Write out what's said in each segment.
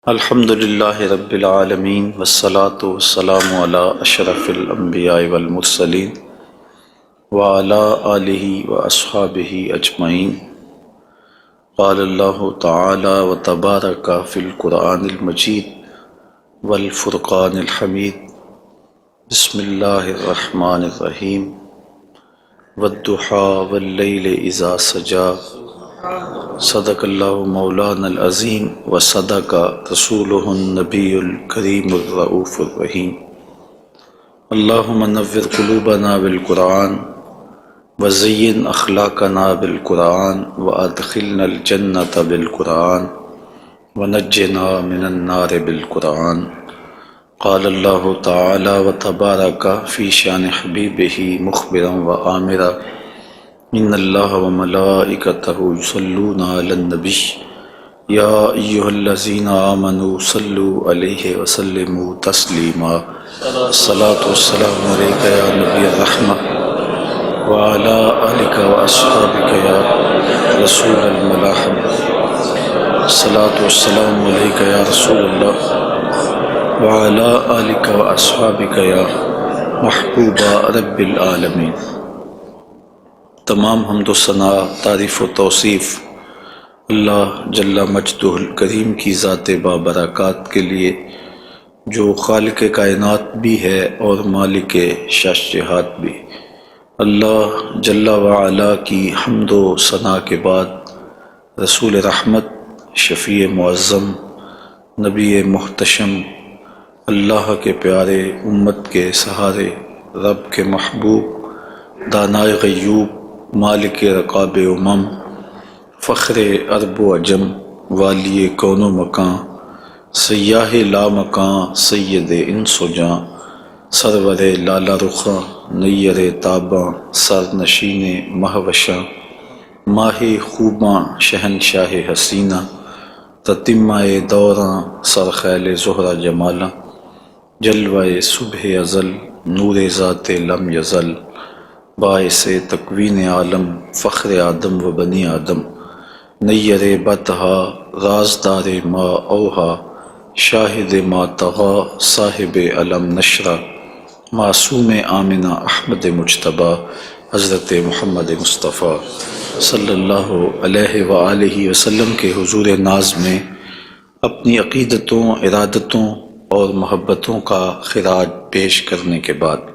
الحمد للہ رب العالمین والصلاة والسلام علی اشرف الانبیاء والمرسلین وعلی آلہ واصحابہ اجمعین۔ قال اللہ تعالی وتبارک فی القرآن المجید والفرقان الحمید۔ بسم اللہ الرحمن الرحیم۔ والضحیٰ واللیل اذا سجی، صدق اللہ مولانا العظیم وصدق رسولہ النبی الکریم الرؤوف الرحیم۔ اللہم نور قلوبنا بالقرآن وزین اخلاقنا بالقرآن وادخلنا الجنۃ بالقرآن ونجنا من النار بالقرآن۔ قال اللہ تعالی وتبارک فی شان حبیبہ مخبرا وآمرا، ان اللہ وملائکتہ یصلون علی النبی یا ایہا الذین آمنوا صلوا علیہ وسلموا تسلیما۔ الصلاۃ والسلام علیک یا نبی الرحمہ وعلی آلک واصحابک یا رسول الملاحمہ۔ الصلاۃ والسلام علیک یا رسول اللہ وعلی آلک واصحابک یا محبوب رب العالمین۔ تمام حمد و ثناء، تعریف و توصیف اللہ جل مجدہ الکریم کی ذات بابرکات کے لیے، جو خالق کائنات بھی ہے اور مالک شش جہات بھی۔ اللہ جل وعلا کی حمد و ثناء کے بعد رسول رحمت، شفیع معظم، نبی محتشم، اللہ کے پیارے، امت کے سہارے، رب کے محبوب، دانائے غیوب، مالک رقاب امم، فخر عرب و عجم، والی کون و مکان، سیاہ لا مکان، سید انس و جاں، سرور لالا رخاں، نیر تاباں، سر نشین مہوشاں، ماہ خوباں، شہنشاہ حسینہ، تتمہ دوراں، سرخیل زہرہ جمالاں، جلوہ صبح ازل، نور ذات لم یزل، باعث تکوین عالم، فخر آدم و بنی آدم، نیر بطحا، رازدار ما اوہا، شاہد ما طغا، صاحب علم نشرہ، معصوم آمنہ احمد مجتبیٰ، حضرت محمد مصطفیٰ صلی اللہ علیہ وآلہ وسلم کے حضور ناز میں اپنی عقیدتوں، ارادتوں اور محبتوں کا خراج پیش کرنے کے بعد،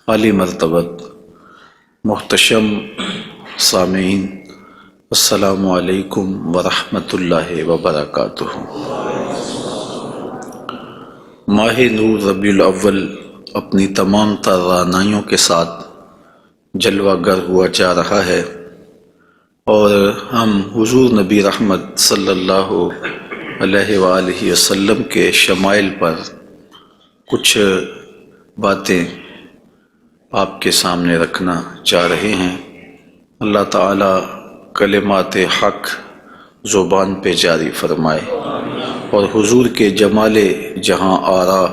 عالی مرتبت محتشم سامعین، السلام علیکم ورحمۃ اللہ وبرکاتہ۔ ماہ نور ربیع الاول اپنی تمام تر رعنائیوں کے ساتھ جلوہ گر ہوا جا رہا ہے، اور ہم حضور نبی رحمت صلی اللہ علیہ وآلہ وسلم کے شمائل پر کچھ باتیں آپ کے سامنے رکھنا چاہ رہے ہیں۔ اللہ تعالیٰ کلمات حق زبان پہ جاری فرمائے، اور حضور کے جمال جہاں آرا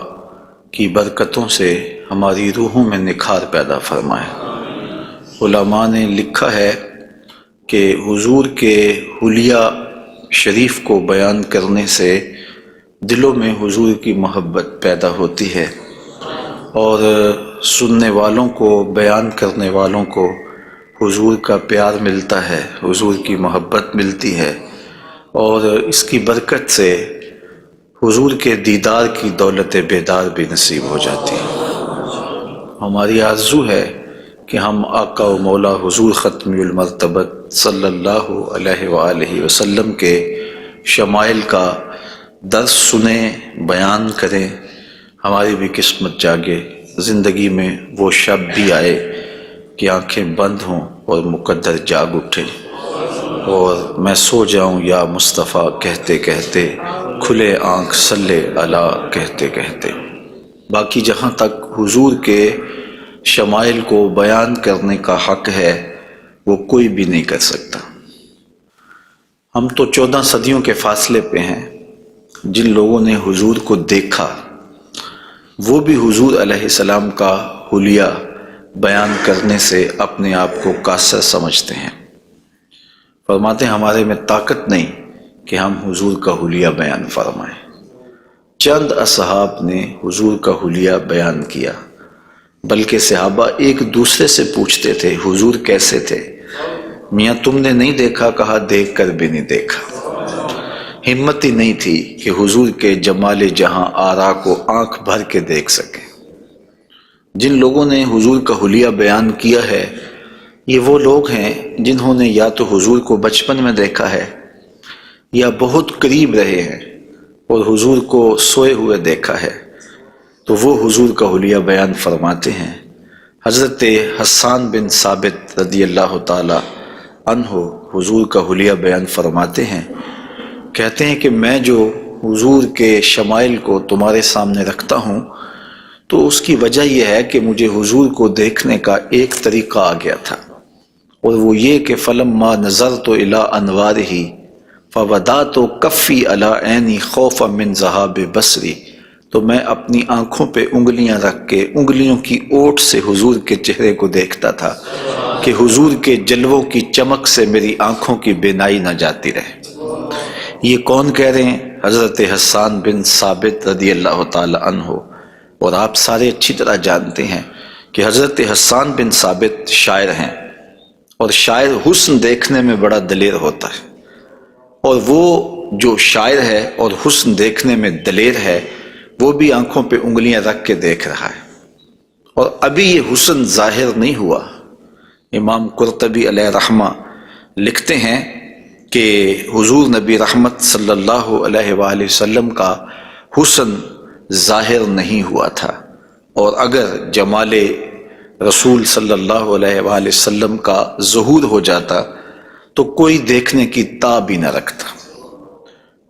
کی برکتوں سے ہماری روحوں میں نکھار پیدا فرمائے۔ علماء نے لکھا ہے کہ حضور کے حلیہ شریف کو بیان کرنے سے دلوں میں حضور کی محبت پیدا ہوتی ہے، اور سننے والوں کو، بیان کرنے والوں کو حضور کا پیار ملتا ہے، حضور کی محبت ملتی ہے، اور اس کی برکت سے حضور کے دیدار کی دولت بیدار بھی نصیب ہو جاتی ہے۔ ہماری آرزو ہے کہ ہم آقا و مولا حضور ختم المرتبت صلی اللہ علیہ وآلہ وسلم کے شمائل کا درس سنیں، بیان کریں، ہماری بھی قسمت جاگے، زندگی میں وہ شب بھی آئے کہ آنکھیں بند ہوں اور مقدر جاگ اٹھے، اور میں سو جاؤں یا مصطفیٰ کہتے کہتے، کھلے آنکھ صلی علی کہتے کہتے۔ باقی جہاں تک حضور کے شمائل کو بیان کرنے کا حق ہے، وہ کوئی بھی نہیں کر سکتا۔ ہم تو 14 صدیوں کے فاصلے پہ ہیں۔ جن لوگوں نے حضور کو دیکھا، وہ بھی حضور علیہ السلام کا حلیہ بیان کرنے سے اپنے آپ کو قاصر سمجھتے ہیں۔ فرماتے ہیں ہمارے میں طاقت نہیں کہ ہم حضور کا حلیہ بیان فرمائیں۔ چند اصحاب نے حضور کا حلیہ بیان کیا، بلکہ صحابہ ایک دوسرے سے پوچھتے تھے حضور کیسے تھے؟ میاں تم نے نہیں دیکھا؟ کہا دیکھ کر بھی نہیں دیکھا۔ ہمت ہی نہیں تھی کہ حضور کے جمال جہاں آرا کو آنکھ بھر کے دیکھ سکیں۔ جن لوگوں نے حضور کا حلیہ بیان کیا ہے یہ وہ لوگ ہیں جنہوں نے یا تو حضور کو بچپن میں دیکھا ہے یا بہت قریب رہے ہیں اور حضور کو سوئے ہوئے دیکھا ہے، تو وہ حضور کا حلیہ بیان فرماتے ہیں۔ حضرت حسان بن ثابت رضی اللہ تعالی عنہ حضور کا حلیہ بیان فرماتے ہیں، کہتے ہیں کہ میں جو حضور کے شمائل کو تمہارے سامنے رکھتا ہوں تو اس کی وجہ یہ ہے کہ مجھے حضور کو دیکھنے کا ایک طریقہ آ گیا تھا، اور وہ یہ کہ فلما نظرت الی انوارہ فودعت کفی علی عینی خوفا من ذہاب بصری، تو میں اپنی آنکھوں پہ انگلیاں رکھ کے انگلیوں کی اوٹ سے حضور کے چہرے کو دیکھتا تھا کہ حضور کے جلووں کی چمک سے میری آنکھوں کی بینائی نہ جاتی رہے۔ یہ کون کہہ رہے ہیں؟ حضرت حسان بن ثابت رضی اللہ تعالی عنہ۔ اور آپ سارے اچھی طرح جانتے ہیں کہ حضرت حسان بن ثابت شاعر ہیں، اور شاعر حسن دیکھنے میں بڑا دلیر ہوتا ہے، اور وہ جو شاعر ہے اور حسن دیکھنے میں دلیر ہے وہ بھی آنکھوں پہ انگلیاں رکھ کے دیکھ رہا ہے، اور ابھی یہ حسن ظاہر نہیں ہوا۔ امام قرطبی علیہ رحمہ لکھتے ہیں کہ حضور نبی رحمت صلی اللہ علیہ وآلہ وسلم کا حسن ظاہر نہیں ہوا تھا، اور اگر جمال رسول صلی اللہ علیہ وآلہ وسلم کا ظہور ہو جاتا تو کوئی دیکھنے کی تاب ہی نہ رکھتا۔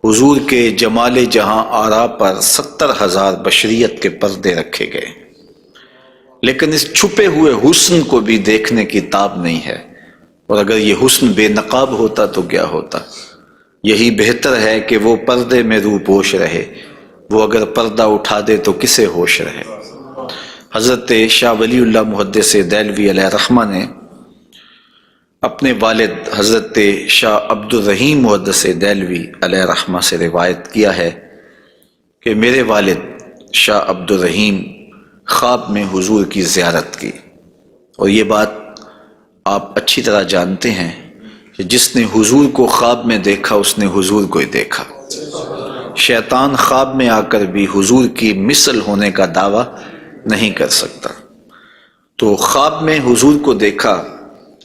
حضور کے جمال جہاں آرا پر 70,000 بشریت کے پردے رکھے گئے، لیکن اس چھپے ہوئے حسن کو بھی دیکھنے کی تاب نہیں ہے، اور اگر یہ حسن بے نقاب ہوتا تو کیا ہوتا؟ یہی بہتر ہے کہ وہ پردے میں روح پوش رہے، وہ اگر پردہ اٹھا دے تو کسے ہوش رہے۔ حضرت شاہ ولی اللہ محدث دہلوی علیہ رحمہ نے اپنے والد حضرت شاہ عبد الرحیم محدث دہلوی علیہ رحمہ سے روایت کیا ہے کہ میرے والد شاہ عبد الرحیم خواب میں حضور کی زیارت کی، اور یہ بات آپ اچھی طرح جانتے ہیں کہ جس نے حضور کو خواب میں دیکھا اس نے حضور کو ہی دیکھا۔ شیطان خواب میں آ کر بھی حضور کی مثل ہونے کا دعویٰ نہیں کر سکتا۔ تو خواب میں حضور کو دیکھا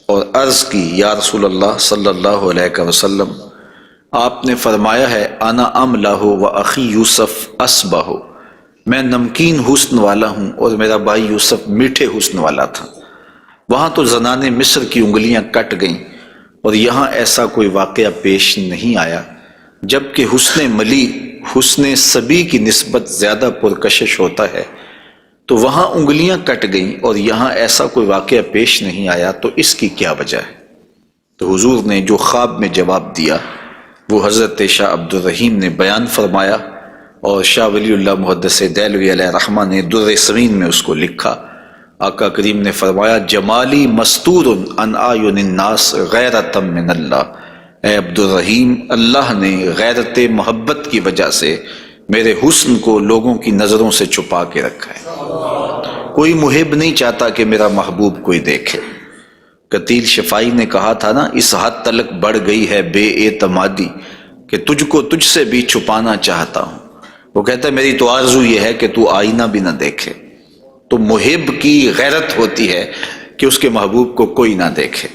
اور عرض کی یا رسول اللہ صلی اللہ علیہ وسلم، آپ نے فرمایا ہے انا املہ و اخی یوسف اصبہ، میں نمکین حسن والا ہوں اور میرا بھائی یوسف میٹھے حسن والا تھا۔ وہاں تو زنان مصر کی انگلیاں کٹ گئیں، اور یہاں ایسا کوئی واقعہ پیش نہیں آیا، جبکہ حسن ملی حسن صبی کی نسبت زیادہ پرکشش ہوتا ہے، تو وہاں انگلیاں کٹ گئیں اور یہاں ایسا کوئی واقعہ پیش نہیں آیا، تو اس کی کیا وجہ ہے؟ تو حضور نے جو خواب میں جواب دیا وہ حضرت شاہ عبد الرحیم نے بیان فرمایا، اور شاہ ولی اللہ محدث دہلوی علیہ رحمہ نے در سمین میں اس کو لکھا۔ آقا کریم نے فرمایا جمالی مستور عن اعین الناس غیرۃ من اللہ، اے عبد الرحیم، اللہ نے غیرت محبت کی وجہ سے میرے حسن کو لوگوں کی نظروں سے چھپا کے رکھا ہے۔ کوئی محب نہیں چاہتا کہ میرا محبوب کوئی دیکھے۔ قتیل شفائی نے کہا تھا نا، اس حد تلک بڑھ گئی ہے بے اعتمادی کہ تجھ کو تجھ سے بھی چھپانا چاہتا ہوں۔ وہ کہتا ہے میری تو آرزو یہ ہے کہ تو آئینہ بھی نہ دیکھے۔ تو محب کی غیرت ہوتی ہے کہ اس کے محبوب کو کوئی نہ دیکھے،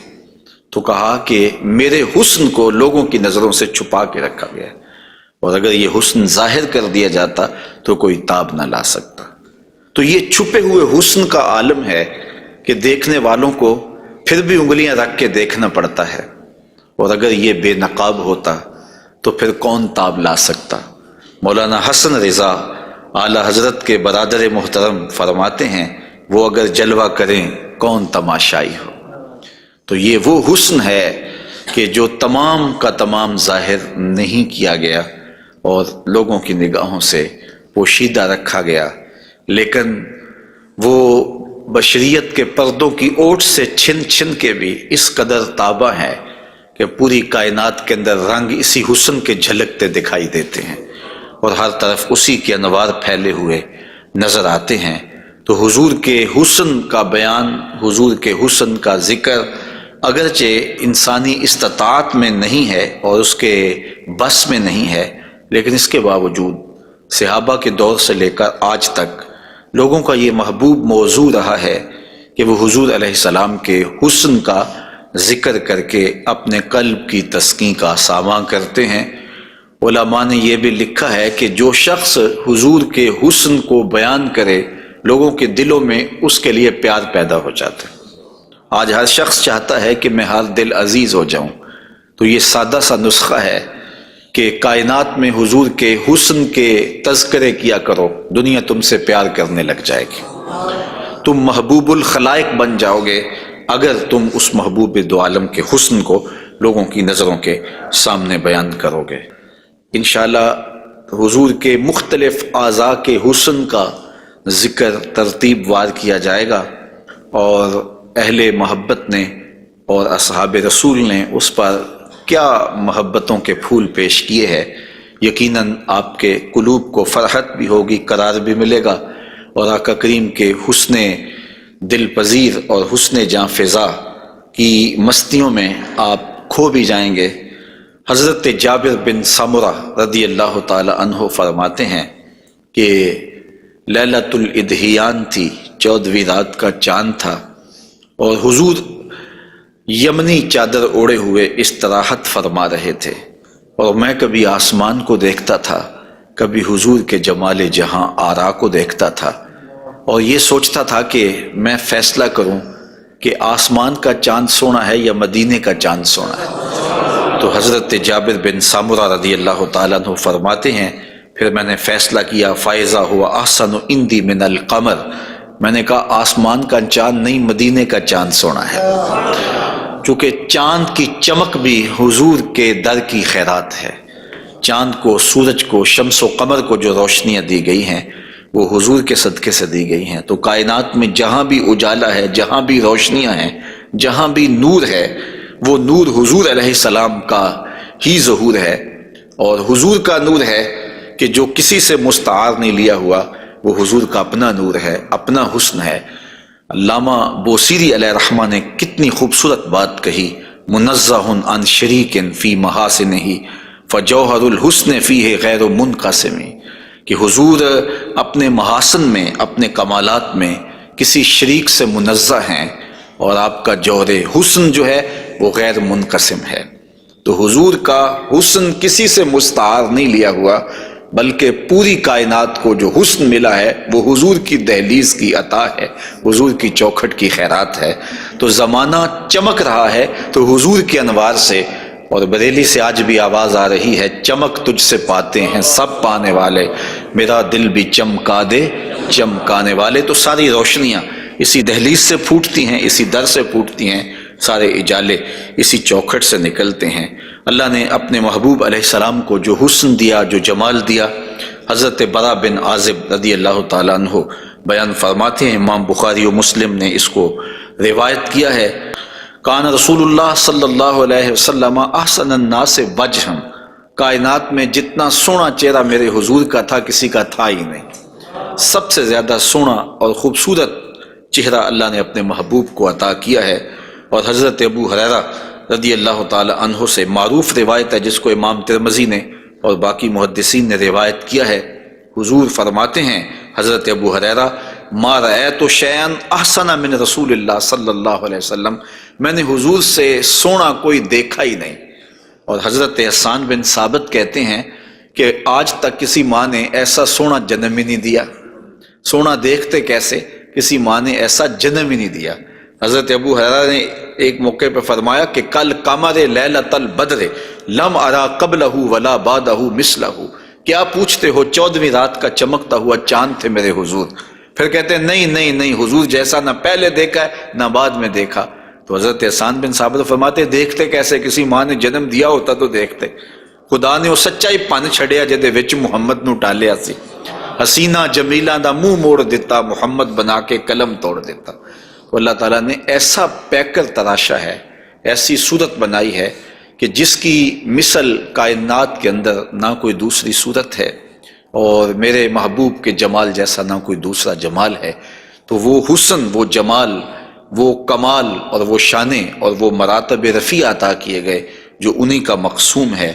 تو کہا کہ میرے حسن کو لوگوں کی نظروں سے چھپا کے رکھا گیا ہے، اور اگر یہ حسن ظاہر کر دیا جاتا تو کوئی تاب نہ لا سکتا۔ تو یہ چھپے ہوئے حسن کا عالم ہے کہ دیکھنے والوں کو پھر بھی انگلیاں رکھ کے دیکھنا پڑتا ہے، اور اگر یہ بے نقاب ہوتا تو پھر کون تاب لا سکتا؟ مولانا حسن رضا اعلی حضرت کے برادر محترم فرماتے ہیں وہ اگر جلوہ کریں کون تماشائی ہو۔ تو یہ وہ حسن ہے کہ جو تمام کا تمام ظاہر نہیں کیا گیا اور لوگوں کی نگاہوں سے پوشیدہ رکھا گیا، لیکن وہ بشریت کے پردوں کی اوٹ سے چھن چھن کے بھی اس قدر تابہ ہے کہ پوری کائنات کے اندر رنگ اسی حسن کے جھلکتے دکھائی دیتے ہیں، اور ہر طرف اسی کے انوار پھیلے ہوئے نظر آتے ہیں۔ تو حضور کے حسن کا بیان، حضور کے حسن کا ذکر اگرچہ انسانی استطاعت میں نہیں ہے اور اس کے بس میں نہیں ہے، لیکن اس کے باوجود صحابہ کے دور سے لے کر آج تک لوگوں کا یہ محبوب موضوع رہا ہے کہ وہ حضور علیہ السلام کے حسن کا ذکر کر کے اپنے قلب کی تسکین کا ساماں کرتے ہیں۔ علماء نے یہ بھی لکھا ہے کہ جو شخص حضور کے حسن کو بیان کرے لوگوں کے دلوں میں اس کے لیے پیار پیدا ہو جاتا ہے۔ آج ہر شخص چاہتا ہے کہ میں ہر دل عزیز ہو جاؤں، تو یہ سادہ سا نسخہ ہے کہ کائنات میں حضور کے حسن کے تذکرے کیا کرو، دنیا تم سے پیار کرنے لگ جائے گی۔ تم محبوب الخلائق بن جاؤ گے اگر تم اس محبوب دو عالم کے حسن کو لوگوں کی نظروں کے سامنے بیان کرو گے۔ انشاءاللہ حضور کے مختلف اعضاء کے حسن کا ذکر ترتیب وار کیا جائے گا، اور اہل محبت نے اور اصحاب رسول نے اس پر کیا محبتوں کے پھول پیش کیے ہیں۔ یقیناً آپ کے قلوب کو فرحت بھی ہوگی، قرار بھی ملے گا، اور آقا کریم کے حسن دل پذیر اور حسن جاں فضا کی مستیوں میں آپ کھو بھی جائیں گے۔ حضرت جابر بن سمرہ رضی اللہ تعالی عنہ فرماتے ہیں کہ لیلۃ الادحیان تھی، 14ویں رات کا چاند تھا، اور حضور یمنی چادر اوڑے ہوئے استراحت فرما رہے تھے، اور میں کبھی آسمان کو دیکھتا تھا، کبھی حضور کے جمال جہاں آرا کو دیکھتا تھا، اور یہ سوچتا تھا کہ میں فیصلہ کروں کہ آسمان کا چاند سونا ہے یا مدینے کا چاند سونا ہے۔ تو حضرت جابر بن سمرہ رضی اللہ تعالیٰ عنہ فرماتے ہیں پھر میں نے فیصلہ کیا فائزہ ہوا احسن عندی من القمر، میں نے کہا آسمان کا چاند نہیں، مدینے کا چاند سونا ہے، چونکہ چاند کی چمک بھی حضور کے در کی خیرات ہے۔ چاند کو، سورج کو، شمس و قمر کو جو روشنیاں دی گئی ہیں وہ حضور کے صدقے سے دی گئی ہیں۔ تو کائنات میں جہاں بھی اجالا ہے، جہاں بھی روشنیاں ہیں، جہاں بھی نور ہے، وہ نور حضور علیہ السلام کا ہی ظہور ہے، اور حضور کا نور ہے کہ جو کسی سے مستعار نہیں لیا ہوا، وہ حضور کا اپنا نور ہے، اپنا حسن ہے۔ علامہ بوصیری علیہ رحمہ نے کتنی خوبصورت بات کہی، منزہ عن شریک فی محاسنہ فجوہر الحسن فیہ غیر منقسم، کہ حضور اپنے محاسن میں، اپنے کمالات میں کسی شریک سے منزہ ہیں، اور آپ کا جوہر حسن جو ہے وہ غیر منقسم ہے۔ تو حضور کا حسن کسی سے مستعار نہیں لیا ہوا، بلکہ پوری کائنات کو جو حسن ملا ہے وہ حضور کی دہلیز کی عطا ہے، حضور کی چوکھٹ کی خیرات ہے۔ تو زمانہ چمک رہا ہے تو حضور کے انوار سے، اور بریلی سے آج بھی آواز آ رہی ہے، چمک تجھ سے پاتے ہیں سب پانے والے، میرا دل بھی چمکا دے چمکانے والے۔ تو ساری روشنیاں اسی دہلیز سے پھوٹتی ہیں، اسی در سے پھوٹتی ہیں، سارے اجالے اسی چوکھٹ سے نکلتے ہیں۔ اللہ نے اپنے محبوب علیہ السلام کو جو حسن دیا، جو جمال دیا، حضرت برا بن عازب رضی اللہ تعالیٰ عنہ بیان فرماتے ہیں، امام بخاری و مسلم نے اس کو روایت کیا ہے، کان رسول اللہ صلی اللہ علیہ وسلم احسن الناس وجہا، کائنات میں جتنا سونا چہرہ میرے حضور کا تھا کسی کا تھا ہی نہیں۔ سب سے زیادہ سونا اور خوبصورت چہرہ اللہ نے اپنے محبوب کو عطا کیا ہے۔ اور حضرت ابو ہریرہ رضی اللہ تعالی عنہ سے معروف روایت ہے، جس کو امام ترمذی نے اور باقی محدثین نے روایت کیا ہے، حضور فرماتے ہیں حضرت ابو ہریرہ، ما رأیت شیئا احسن من رسول اللہ صلی اللہ علیہ وسلم، میں نے حضور سے سونا کوئی دیکھا ہی نہیں۔ اور حضرت حسان بن ثابت کہتے ہیں کہ آج تک کسی ماں نے ایسا سونا جنم ہی نہیں دیا، سونا دیکھتے کیسے، کسی ماں نے ایسا جنم ہی نہیں دیا۔ حضرت ابو ہریرہ نے ایک موقع پہ فرمایا کہ کل قمر لیلۃ البدر لم ارا قبلہ ولا بعدہ مثلہ، کیا پوچھتے ہو 14ویں رات کا چمکتا ہوا چاند تھے میرے حضور۔ پھر کہتے ہیں نہیں نہیں نہیں، حضور جیسا نہ پہلے دیکھا ہے نہ بعد میں دیکھا۔ تو حضرت حسان بن ثابت فرماتے دیکھتے کیسے، کسی ماں نے جنم دیا ہوتا تو دیکھتے۔ خدا نے وہ سچا ہی پن چھڑیا جہدے وچ محمد نو ٹالیا سی، حسینہ جمیلہ دا منہ موڑ دیتا، محمد بنا کے قلم توڑ دیتا۔ تو اللہ تعالیٰ نے ایسا پیکر تراشا ہے، ایسی صورت بنائی ہے کہ جس کی مثل کائنات کے اندر نہ کوئی دوسری صورت ہے۔ اور میرے محبوب کے جمال جیسا نہ کوئی دوسرا جمال ہے، تو وہ حسن، وہ جمال، وہ کمال اور وہ شانیں اور وہ مراتب رفیع عطا کیے گئے جو انہی کا مقسوم ہے۔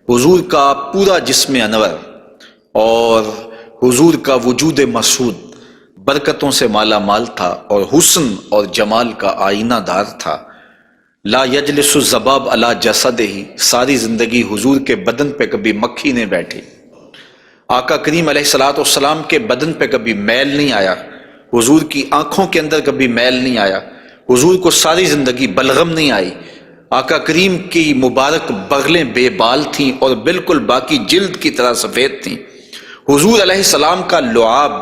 حضور کا پورا جسم انور اور حضور کا وجود مسعود برکتوں سے مالا مال تھا اور حسن اور جمال کا آئینہ دار تھا۔ لا یجلس الذباب علی جسدہ، ساری زندگی حضور کے بدن پہ کبھی مکھی نہیں بیٹھی، آقا کریم علیہ الصلوۃ والسلام کے بدن پہ کبھی میل نہیں آیا، حضور کی آنکھوں کے اندر کبھی میل نہیں آیا، حضور کو ساری زندگی بلغم نہیں آئی، آقا کریم کی مبارک بغلیں بے بال تھیں اور بالکل باقی جلد کی طرح سفید تھیں۔ حضور علیہ السلام کا لعاب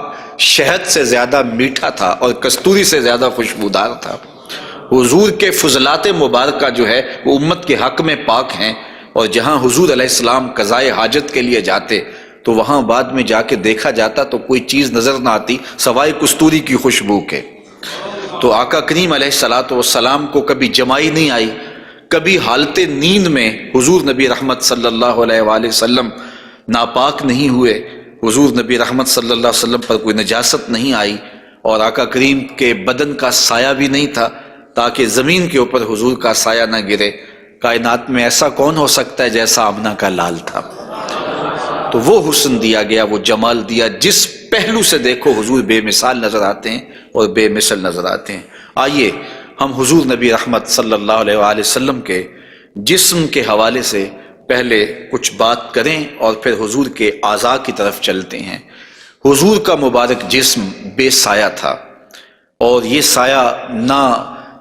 شہد سے زیادہ میٹھا تھا اور کستوری سے زیادہ خوشبودار تھا۔ حضور کے فضلات مبارکہ جو ہے وہ امت کے حق میں پاک ہیں، اور جہاں حضور علیہ السلام قضائے حاجت کے لیے جاتے تو وہاں بعد میں جا کے دیکھا جاتا تو کوئی چیز نظر نہ آتی سوائے کستوری کی خوشبو کے۔ تو آقا کریم علیہ الصلوۃ والسلام کو کبھی جمائی نہیں آئی، کبھی حالت نیند میں حضور نبی رحمت صلی اللہ علیہ وآلہ وسلم ناپاک نہیں ہوئے، حضور نبی رحمت صلی اللہ علیہ وسلم پر کوئی نجاست نہیں آئی، اور آقا کریم کے بدن کا سایہ بھی نہیں تھا تاکہ زمین کے اوپر حضور کا سایہ نہ گرے۔ کائنات میں ایسا کون ہو سکتا ہے جیسا آمنہ کا لال تھا؟ تو وہ حسن دیا گیا، وہ جمال دیا، جس پہلو سے دیکھو حضور بے مثال نظر آتے ہیں اور بے مثل نظر آتے ہیں۔ آئیے ہم حضور نبی رحمت صلی اللہ علیہ وآلہ وسلم کے جسم کے حوالے سے پہلے کچھ بات کریں اور پھر حضور کے اعضاء کی طرف چلتے ہیں۔ حضور کا مبارک جسم بے سایہ تھا، اور یہ سایہ نہ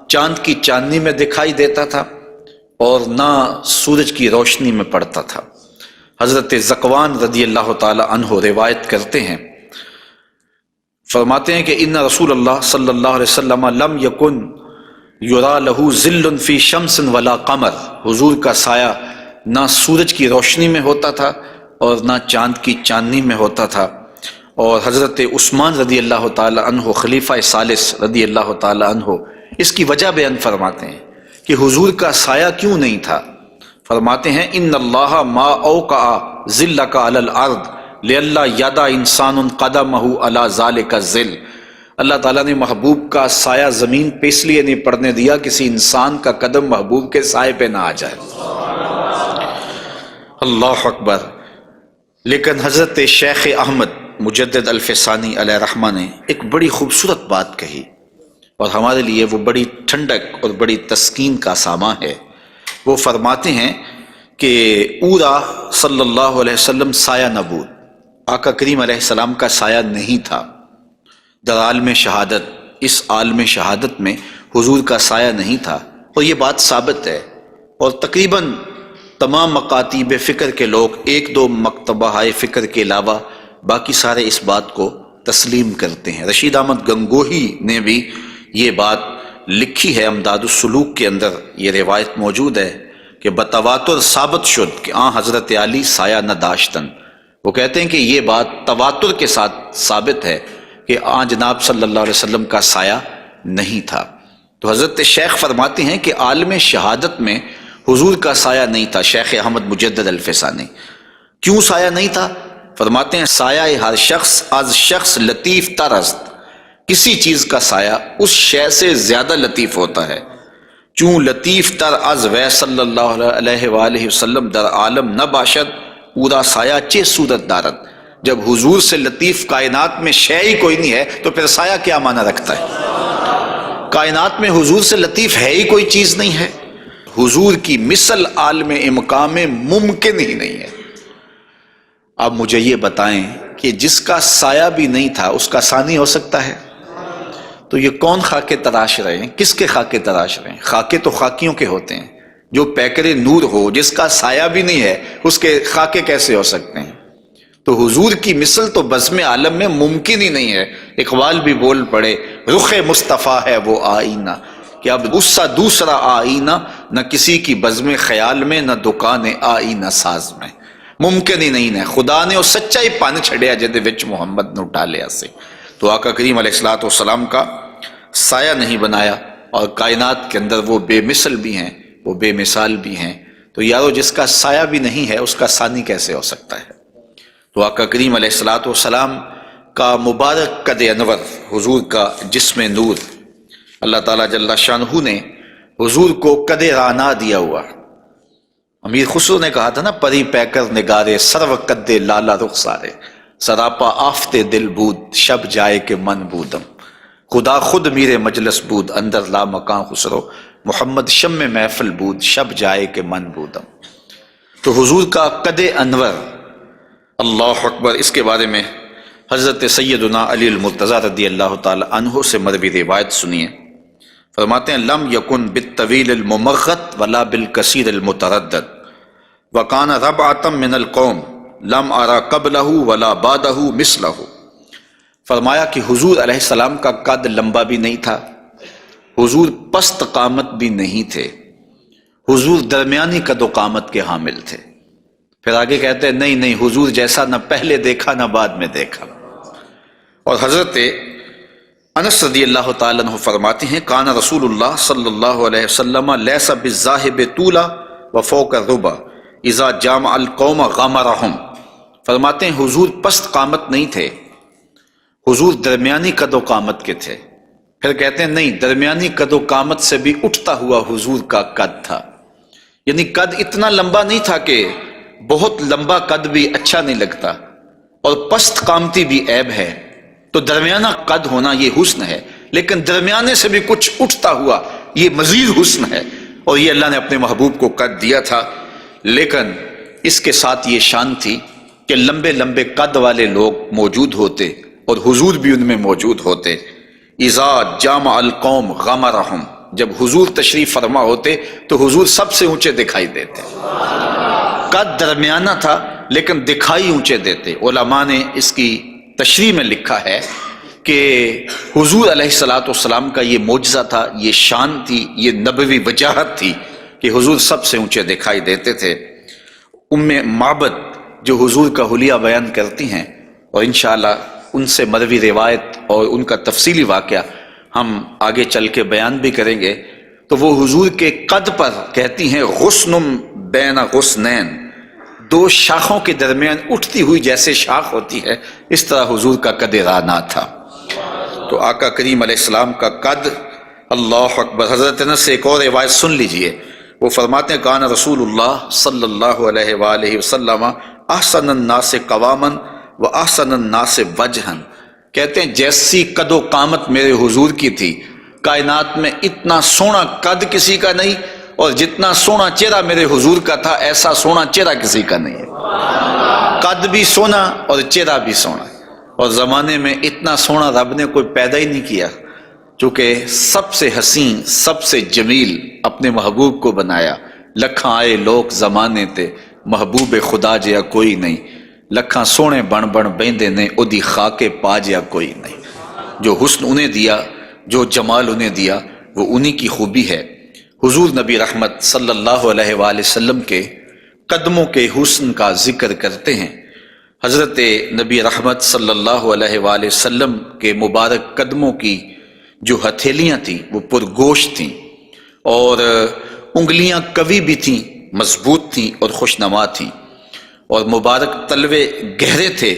چاند کی چاندنی میں دکھائی دیتا تھا اور نہ سورج کی روشنی میں پڑتا تھا۔ حضرت ذکوان رضی اللہ تعالی عنہ روایت کرتے ہیں، فرماتے ہیں کہ ان رسول اللہ صلی اللہ علیہ وسلم لم یکن یرا لہ ظل فی شمس ولا قمر، حضور کا سایہ نہ سورج کی روشنی میں ہوتا تھا اور نہ چاند کی چاندنی میں ہوتا تھا۔ اور حضرت عثمان رضی اللہ تعالی عنہ خلیفہ ثالث رضی اللہ تعالی عنہ اس کی وجہ بیان فرماتے ہیں کہ حضور کا سایہ کیوں نہیں تھا۔ فرماتے ہیں ان اللہ ما اوقع ظلک علی الارض لئلا یدع انسان قدمہ علی ذلک الظل، اللہ تعالیٰ نے محبوب کا سایہ زمین پہ اس لیے نہیں پڑنے دیا کسی انسان کا قدم محبوب کے سائے پہ نہ آ جائے۔ اللہ اکبر۔ لیکن حضرت شیخ احمد مجدد الفسانی علیہ رحمہ نے ایک بڑی خوبصورت بات کہی، اور ہمارے لیے وہ بڑی ٹھنڈک اور بڑی تسکین کا سامان ہے۔ وہ فرماتے ہیں کہ اورا صلی اللہ علیہ وسلم سایہ نبود، آقا کریم علیہ السلام کا سایہ نہیں تھا۔ در عالم شہادت، اس عالم شہادت میں حضور کا سایہ نہیں تھا، اور یہ بات ثابت ہے، اور تقریباً تمام مکاتیب فکر کے لوگ، ایک دو مکتبہ فکر کے علاوہ باقی سارے اس بات کو تسلیم کرتے ہیں۔ رشید احمد گنگوہی نے بھی یہ بات لکھی ہے، امداد السلوک کے اندر یہ روایت موجود ہے کہ بتواتر ثابت شد کہ حضرت علی سایہ نہ داشتن۔ وہ کہتے ہیں کہ یہ بات تواتر کے ساتھ ثابت ہے کہ جناب صلی اللہ علیہ وسلم کا سایہ نہیں تھا۔ تو حضرت شیخ فرماتے ہیں کہ عالم شہادت میں حضور کا سایہ نہیں تھا۔ شیخ احمد مجدد الفسانی، کیوں سایہ نہیں تھا؟ فرماتے ہیں سایہ ہر شخص از شخص لطیف تر است، کسی چیز کا سایہ اس شے سے زیادہ لطیف ہوتا ہے، چون لطیف تر از وے صلی اللہ علیہ وآلہ وسلم در عالم نہ باشد اورا سایہ چے صورت دارد۔ جب حضور سے لطیف کائنات میں شے ہی کوئی نہیں ہے تو پھر سایہ کیا معنی رکھتا ہے؟ کائنات میں حضور سے لطیف ہے ہی کوئی چیز نہیں ہے، حضور کی مثل عالم امکان میں ممکن ہی نہیں ہے۔ اب مجھے یہ بتائیں کہ جس کا سایہ بھی نہیں تھا اس کا ثانی ہو سکتا ہے؟ تو یہ کون خاکے تراش رہے ہیں؟ کس کے خاکے تراش رہے ہیں؟ خاکے تو خاکیوں کے ہوتے ہیں۔ جو پیکر نور ہو، جس کا سایہ بھی نہیں ہے، اس کے خاکے کیسے ہو سکتے ہیں؟ تو حضور کی مثل تو بزم عالم میں ممکن ہی نہیں ہے۔ اقبال بھی بول پڑے رخ مصطفیٰ ہے وہ آئینہ، کہ اب اس سا دوسرا آئینہ نہ کسی کی بزم خیال میں، نہ دکان آئینہ ساز میں، ممکن ہی نہیں ہے۔ خدا نے وہ سچائی پان چھڑیا جدے وچ محمد نو ڈالیا سے۔ تو آقا کریم علیہ الصلوۃ والسلام کا سایہ نہیں بنایا، اور کائنات کے اندر وہ بے مثل بھی ہیں، وہ بے مثال بھی ہیں۔ تو یارو جس کا سایہ بھی نہیں ہے اس کا ثانی کیسے ہو سکتا ہے؟ تو آقا کریم علیہ الصلوۃ والسلام کا مبارک قد انور، حضور کا جسم نور، اللہ تعالیٰ جل شانہ نے حضور کو قد رانا دیا ہوا۔ امیر خسرو نے کہا تھا نا، پری پیکر نگارے سرو قد لالا رخسارے، سراپا آفتے دل بود شب جائے کہ من بودم، خدا خود میرے مجلس بود اندر لا مکان خسرو، محمد شم محفل بود شب جائے کہ من بودم۔ تو حضور کا قد انور، اللہ اکبر، اس کے بارے میں حضرت سیدنا علی المرتضیٰ رضی اللہ تعالی عنہ سے مروی روایت سنیے۔ فرماتے ہیں لم یکن بالطویل الممغت ولا بالکثیر المتردد وکان ربعۃ من القوم لم ارى قبلہ ولا بعدہ مثلہ۔ فرمایا کہ حضور علیہ السلام کا قد لمبا بھی نہیں تھا، حضور پست قامت بھی نہیں تھے، حضور درمیانی قد و قامت کے حامل تھے۔ پھر آگے کہتے ہیں نہیں حضور جیسا نہ پہلے دیکھا نہ بعد میں دیکھا۔ اور حضرت انس رضی اللہ تعالیٰ عنہ فرماتے ہیں کان رسول اللہ صلی اللہ علیہ وسلم لیس بالذاہب طولا وفوق الربا اذا جامع القوم غمرہم۔ فرماتے ہیں حضور پست قامت نہیں تھے، حضور درمیانی قد و قامت کے تھے۔ پھر کہتے ہیں نہیں، درمیانی قد و قامت سے بھی اٹھتا ہوا حضور کا قد تھا، یعنی قد اتنا لمبا نہیں تھا کہ بہت لمبا قد بھی اچھا نہیں لگتا اور پست قامتی بھی عیب ہے، تو درمیانہ قد ہونا یہ حسن ہے، لیکن درمیانے سے بھی کچھ اٹھتا ہوا یہ مزید حسن ہے، اور یہ اللہ نے اپنے محبوب کو قد دیا تھا۔ لیکن اس کے ساتھ یہ شان تھی کہ لمبے لمبے قد والے لوگ موجود ہوتے اور حضور بھی ان میں موجود ہوتے۔ اذا جامع القوم غمرہم، جب حضور تشریف فرما ہوتے تو حضور سب سے اونچے دکھائی دیتے، قد درمیانہ تھا لیکن دکھائی اونچے دیتے۔ علماء نے اس کی تشریح میں لکھا ہے کہ حضور علیہ الصلوۃ والسلام کا یہ معجزہ تھا، یہ شان تھی، یہ نبوی وجاہت تھی کہ حضور سب سے اونچے دکھائی دیتے تھے۔ ام معبد جو حضور کا حلیہ بیان کرتی ہیں، اور انشاءاللہ ان سے مروی روایت اور ان کا تفصیلی واقعہ ہم آگے چل کے بیان بھی کریں گے، تو وہ حضور کے قد پر کہتی ہیں غصن بین غصنین، دو شاخوں کے درمیان اٹھتی ہوئی جیسے شاخ ہوتی ہے، اس طرح حضور کا قد رانا تھا۔ تو آقا کریم علیہ السلام کا قد، اللہ اکبر۔ حضرت انس سے ایک اور روایت سن لیجئے، وہ فرماتے ہیں کان رسول اللہ صلی اللہ علیہ وآلہ وسلم احسن الناس قواما و احسن الناس وجہا، کہتے ہیں جیسی قد و قامت میرے حضور کی تھی، کائنات میں اتنا سونا قد کسی کا نہیں، اور جتنا سونا چہرہ میرے حضور کا تھا ایسا سونا چہرہ کسی کا نہیں ہے۔ قد بھی سونا اور چہرہ بھی سونا، اور زمانے میں اتنا سونا رب نے کوئی پیدا ہی نہیں کیا، چونکہ سب سے حسین سب سے جمیل اپنے محبوب کو بنایا۔ لکھاں آئے لوگ زمانے تے محبوب خدا جیا کوئی نہیں، لکھاں سونے بن بن بیندے نے اودی خاکے پا جیا کوئی نہیں۔ جو حسن انہیں دیا، جو جمال انہیں دیا، وہ انہی کی خوبی ہے۔ حضور نبی رحمت صلی اللہ علیہ وآلہ وسلم کے قدموں کے حسن کا ذکر کرتے ہیں۔ حضرت نبی رحمت صلی اللہ علیہ وآلہ وسلم کے مبارک قدموں کی جو ہتھیلیاں تھیں وہ پرگوشت تھیں، اور انگلیاں قوی بھی تھیں، مضبوط تھیں اور خوشنما تھیں، اور مبارک تلوے گہرے تھے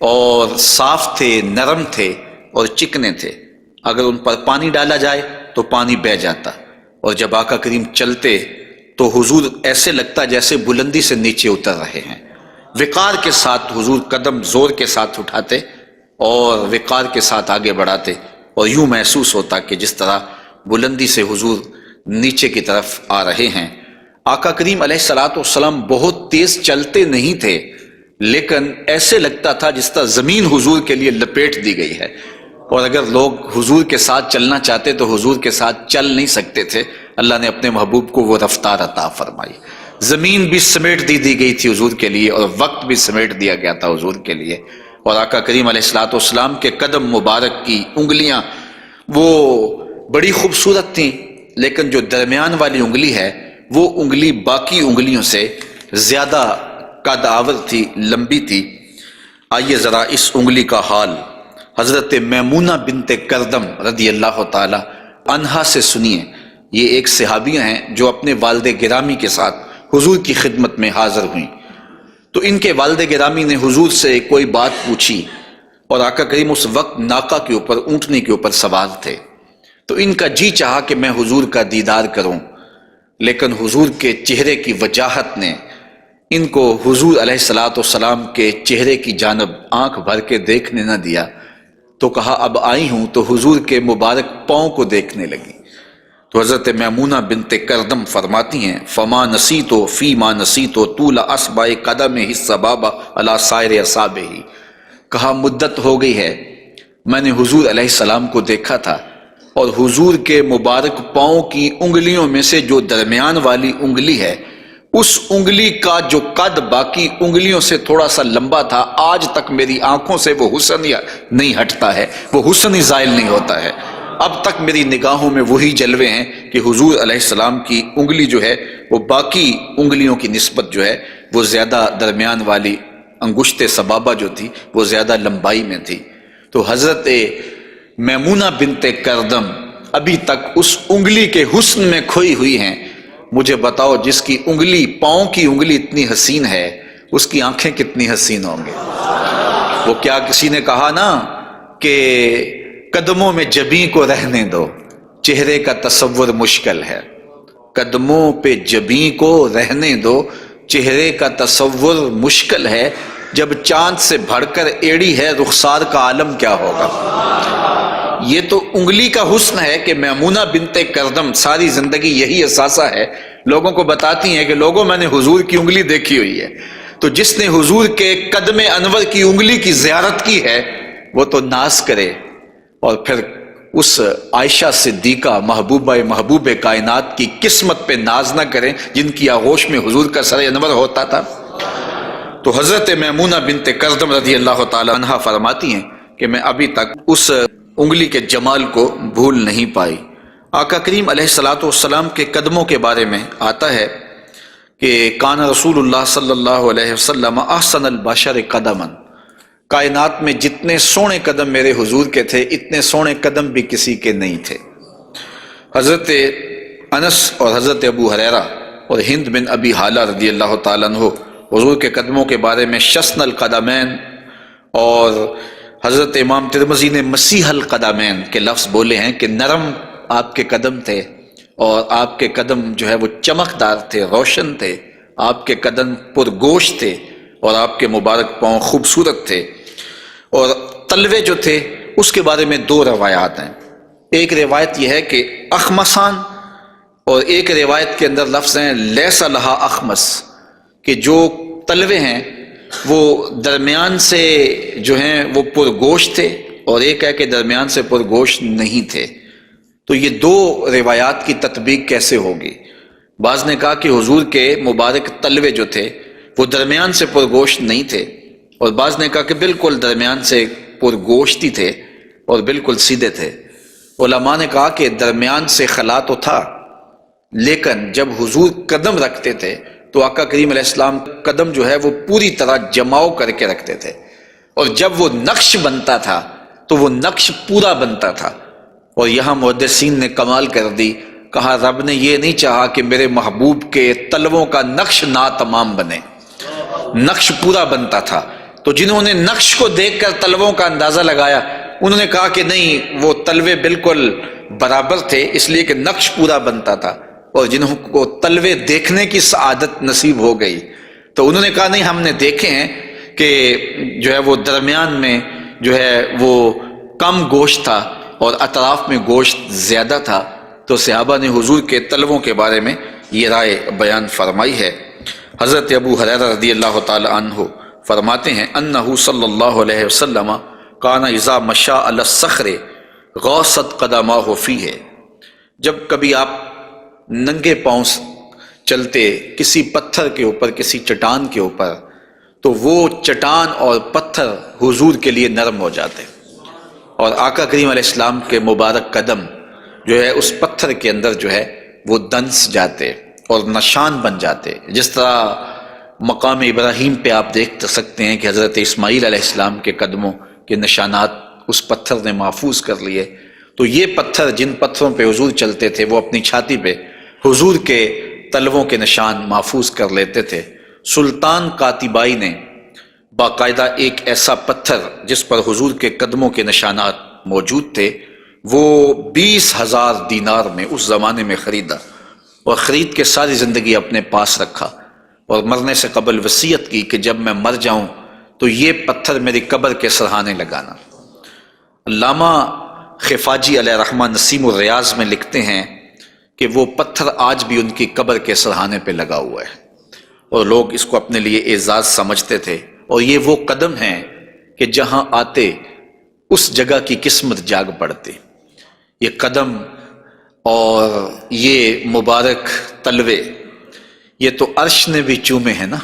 اور صاف تھے، نرم تھے اور چکنے تھے۔ اگر ان پر پانی ڈالا جائے تو پانی بہہ جاتا، اور جب آقا کریم چلتے تو حضور ایسے لگتا جیسے بلندی سے نیچے اتر رہے ہیں۔ وقار کے ساتھ حضور قدم زور کے ساتھ اٹھاتے اور وقار کے ساتھ آگے بڑھاتے، اور یوں محسوس ہوتا کہ جس طرح بلندی سے حضور نیچے کی طرف آ رہے ہیں۔ آقا کریم علیہ الصلوۃ والسلام بہت تیز چلتے نہیں تھے، لیکن ایسے لگتا تھا جس طرح زمین حضور کے لیے لپیٹ دی گئی ہے، اور اگر لوگ حضور کے ساتھ چلنا چاہتے تو حضور کے ساتھ چل نہیں سکتے تھے۔ اللہ نے اپنے محبوب کو وہ رفتار عطا فرمائی، زمین بھی سمیٹ دی گئی تھی حضور کے لیے، اور وقت بھی سمیٹ دیا گیا تھا حضور کے لیے۔ اور آقا کریم علیہ الصلوۃ والسلام کے قدم مبارک کی انگلیاں وہ بڑی خوبصورت تھیں، لیکن جو درمیان والی انگلی ہے وہ انگلی باقی انگلیوں سے زیادہ قد آور تھی، لمبی تھی۔ آئیے ذرا اس انگلی کا حال حضرت میمونہ بنت کردم رضی اللہ تعالی عنہا سے سنیے۔ یہ ایک صحابیہ ہیں جو اپنے والد گرامی کے ساتھ حضور کی خدمت میں حاضر ہوئیں۔ تو ان کے والد گرامی نے حضور سے کوئی بات پوچھی، اور آقا کریم اس وقت ناقہ کے اوپر، اونٹنی کے اوپر سوار تھے، تو ان کا جی چاہا کہ میں حضور کا دیدار کروں، لیکن حضور کے چہرے کی وجاہت نے ان کو حضور علیہ الصلاۃ والسلام کے چہرے کی جانب آنکھ بھر کے دیکھنے نہ دیا، تو کہا اب آئی ہوں تو حضور کے مبارک پاؤں کو دیکھنے لگی۔ تو حضرت میمونہ بنت کردم فرماتی ہیں فما نسیتو فی ما نسیتو طول اصبع قدمہ السبابہ علی سائر اصابعہ، کہا مدت ہو گئی ہے میں نے حضور علیہ السلام کو دیکھا تھا، اور حضور کے مبارک پاؤں کی انگلیوں میں سے جو درمیان والی انگلی ہے، اس انگلی کا جو قد باقی انگلیوں سے تھوڑا سا لمبا تھا، آج تک میری آنکھوں سے وہ حسن نہیں ہٹتا ہے، وہ حسن ہی زائل نہیں ہوتا ہے، اب تک میری نگاہوں میں وہی جلوے ہیں کہ حضور علیہ السلام کی انگلی جو ہے وہ باقی انگلیوں کی نسبت جو ہے وہ زیادہ درمیان والی انگشت سبابہ جو تھی وہ زیادہ لمبائی میں تھی۔ تو حضرت میمونہ بنت کردم ابھی تک اس انگلی کے حسن میں کھوئی ہوئی ہیں۔ مجھے بتاؤ جس کی انگلی، پاؤں کی انگلی اتنی حسین ہے، اس کی آنکھیں کتنی حسین ہوں گے؟ وہ کیا کسی نے کہا نا کہ قدموں میں جبیں کو رہنے دو، چہرے کا تصور مشکل ہے، قدموں پہ جبیں کو رہنے دو، چہرے کا تصور مشکل ہے، جب چاند سے بڑھ کر ایڑی ہے رخسار کا عالم کیا ہوگا۔ یہ تو انگلی کا حسن ہے کہ میمونہ بنت کردم ساری زندگی یہی احساسہ ہے، لوگوں کو بتاتی ہیں کہ لوگوں میں نے حضور کی انگلی دیکھی ہوئی ہے۔ تو جس نے حضور کے قدم انور کی انگلی کی زیارت کی ہے وہ تو ناز کرے، اور پھر اس عائشہ صدیقہ محبوب کائنات کی قسمت پہ ناز نہ کریں جن کی آغوش میں حضور کا سر انور ہوتا تھا۔ تو حضرت میمونہ بنت کردم رضی اللہ تعالی عنہا فرماتی ہیں کہ میں ابھی تک اس انگلی کے جمال کو بھول نہیں پائی۔ آقا کریم علیہ الصلاۃ والسلام کے قدموں کے بارے میں آتا ہے کہ کان رسول اللہ صلی اللہ علیہ وسلم احسن البشر قدما، کائنات میں جتنے سونے قدم میرے حضور کے تھے اتنے سونے قدم بھی کسی کے نہیں تھے۔ حضرت انس اور حضرت ابو ہریرہ اور ہند بن ابی حالہ رضی اللہ تعالیٰ عنہ حضور کے قدموں کے بارے میں شسن القدمین، اور حضرت امام ترمذی نے مسیح القدمین کے لفظ بولے ہیں کہ نرم آپ کے قدم تھے، اور آپ کے قدم جو ہے وہ چمکدار تھے، روشن تھے، آپ کے قدم پرگوشت تھے، اور آپ کے مبارک پاؤں خوبصورت تھے۔ اور تلوے جو تھے اس کے بارے میں دو روایات ہیں، ایک روایت یہ ہے کہ اخمسان، اور ایک روایت کے اندر لفظ ہیں لیس لہا اخمس، کہ جو تلوے ہیں وہ درمیان سے جو ہیں وہ پرگوشت تھے، اور ایک ہے کہ درمیان سے پرگوشت نہیں تھے۔ تو یہ دو روایات کی تطبیق کیسے ہوگی؟ بعض نے کہا کہ حضور کے مبارک تلوے جو تھے وہ درمیان سے پرگوشت نہیں تھے، اور بعض نے کہا کہ بالکل درمیان سے پرگوشت ہی تھے اور بالکل سیدھے تھے۔ علماء نے کہا کہ درمیان سے خلا تو تھا، لیکن جب حضور قدم رکھتے تھے تو آقا کریم علیہ السلام قدم جو ہے وہ پوری طرح جماؤ کر کے رکھتے تھے، اور جب وہ نقش بنتا تھا تو وہ نقش پورا بنتا تھا۔ اور یہاں محدثین نے کمال کر دی، کہا رب نے یہ نہیں چاہا کہ میرے محبوب کے تلووں کا نقش ناتمام بنے، نقش پورا بنتا تھا۔ تو جنہوں نے نقش کو دیکھ کر تلووں کا اندازہ لگایا انہوں نے کہا کہ نہیں، وہ تلوے بالکل برابر تھے اس لیے کہ نقش پورا بنتا تھا، اور جنہوں کو تلوے دیکھنے کی سعادت نصیب ہو گئی تو انہوں نے کہا نہیں، ہم نے دیکھے ہیں کہ جو ہے وہ درمیان میں جو ہے وہ کم گوشت تھا اور اطراف میں گوشت زیادہ تھا۔ تو صحابہ نے حضور کے تلووں کے بارے میں یہ رائے بیان فرمائی ہے۔ حضرت ابو ہریرہ رضی اللہ تعالی عنہ فرماتے ہیں انہ صلی اللہ علیہ وسلم کان اذا مشى علی الصخر غاصت قدماہ فیہ، جب کبھی آپ ننگے پاؤں چلتے کسی پتھر کے اوپر، کسی چٹان کے اوپر، تو وہ چٹان اور پتھر حضور کے لیے نرم ہو جاتے، اور آقا کریم علیہ السلام کے مبارک قدم جو ہے اس پتھر کے اندر جو ہے وہ دنس جاتے اور نشان بن جاتے۔ جس طرح مقام ابراہیم پہ آپ دیکھ سکتے ہیں کہ حضرت اسماعیل علیہ السلام کے قدموں کے نشانات اس پتھر نے محفوظ کر لیے، تو یہ پتھر جن پتھروں پہ حضور چلتے تھے وہ اپنی چھاتی پہ حضور کے تلووں کے نشان محفوظ کر لیتے تھے۔ سلطان قاتبائی نے باقاعدہ ایک ایسا پتھر جس پر حضور کے قدموں کے نشانات موجود تھے وہ 20,000 دینار میں اس زمانے میں خریدا، اور خرید کے ساری زندگی اپنے پاس رکھا، اور مرنے سے قبل وصیت کی کہ جب میں مر جاؤں تو یہ پتھر میری قبر کے سرہانے لگانا۔ علامہ خفاجی علیہ رحمہ نسیم الریاض میں لکھتے ہیں کہ وہ پتھر آج بھی ان کی قبر کے سرہانے پہ لگا ہوا ہے، اور لوگ اس کو اپنے لیے اعزاز سمجھتے تھے، اور یہ وہ قدم ہیں کہ جہاں آتے اس جگہ کی قسمت جاگ پڑتی۔ یہ قدم اور یہ مبارک تلوے یہ تو عرش نے بھی چومے ہیں نا۔